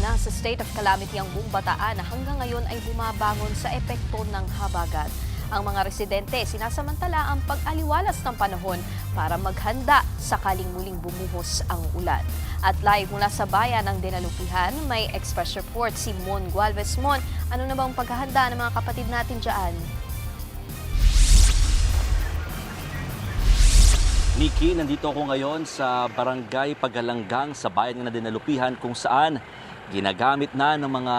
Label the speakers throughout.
Speaker 1: na sa state of calamity ang buong Bataan na hanggang ngayon ay bumabangon sa epekto ng habagat. Ang mga residente sinasamantala ang pag-aliwalas ng panahon para maghanda sakaling muling bumuhos ang ulan. At live mula sa bayan ng Dinalupihan, may Express Report si Mon Gualvez. Mon, ano na bang paghahanda ng mga kapatid natin dyan?
Speaker 2: Nikki, nandito ako ngayon sa Barangay Pagalanggang sa bayan ng Dinalupihan kung saan ginagamit na ng mga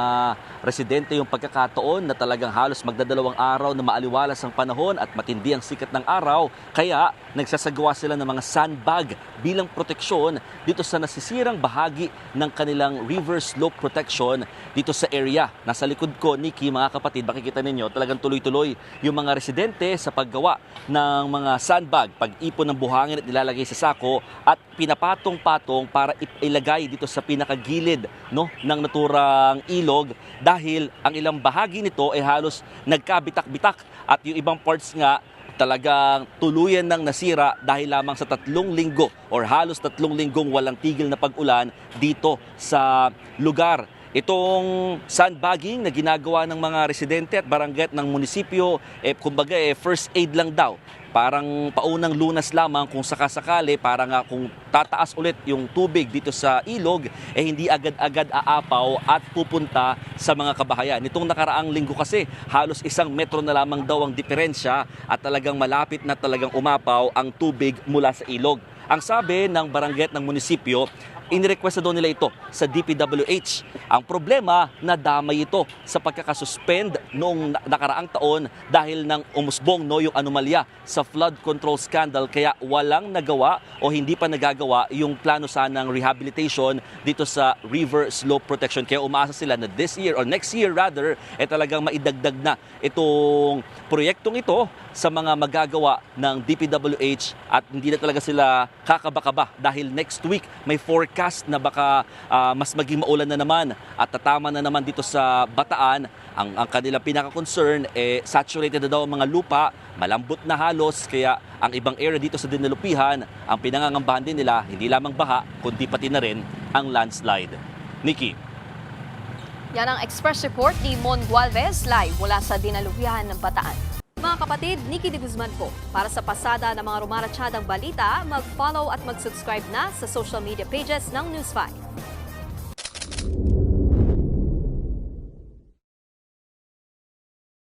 Speaker 2: residente yung pagkakataon na talagang halos magdadalawang araw na maaliwalas ang panahon at matindi ang sikat ng araw. Kaya nagsasagawa sila ng mga sandbag bilang proteksyon dito sa nasisirang bahagi ng kanilang river slope protection dito sa area. Nasa likod ko, Nikki, mga kapatid, makikita ninyo talagang tuloy-tuloy yung mga residente sa paggawa ng mga sandbag, pag-ipon ng buhangin at nilalagay sa sako at pinapatong-patong para ilagay dito sa pinakagilid ng naturang ilog dahil ang ilang bahagi nito ay halos nagkabitak-bitak at yung ibang parts nga talagang tuluyan ng nasira dahil lamang sa 3 linggo or halos 3 linggong walang tigil na pag-ulan dito sa lugar. Itong sandbagging na ginagawa ng mga residente at barangay ng munisipyo, kumbaga first aid lang daw. Parang paunang lunas lamang kung sakasakali para nga kung tataas ulit yung tubig dito sa ilog, hindi agad-agad aapaw at pupunta sa mga kabahayan. Nitong nakaraang linggo kasi, halos 1 metro na lamang daw ang diferensya at talagang malapit na talagang umapaw ang tubig mula sa ilog. Ang sabi ng barangay ng munisipyo, inirequest na daw nila ito sa DPWH. Ang problema, nadamay ito sa pagkakasuspend noong nakaraang taon dahil nang umusbong yung anomalya sa flood control scandal kaya walang nagawa o hindi pa nagagawa yung plano sanang rehabilitation dito sa river slope protection. Kaya umaasa sila na this year or next year rather, talagang maidagdag na itong proyektong ito sa mga magagawa ng DPWH at hindi na talaga sila kakaba-kaba dahil next week may forecast na baka mas maging maulan na naman at tatama na naman dito sa Bataan. Ang kanilang pinaka-concern, saturated na daw ang mga lupa, malambot na halos, kaya ang ibang area dito sa Dinalupihan, ang pinangangambahan din nila, hindi lamang baha, kundi pati na rin ang landslide. Nikki.
Speaker 1: Yan ang Express Report ni Mon Gualvez, live mula sa Dinalupihan ng Bataan. Mga kapatid, Nikki de Guzman po. Para sa pasada ng mga rumaratsyadang balita, mag-follow at mag-subscribe na sa social media pages ng News 5.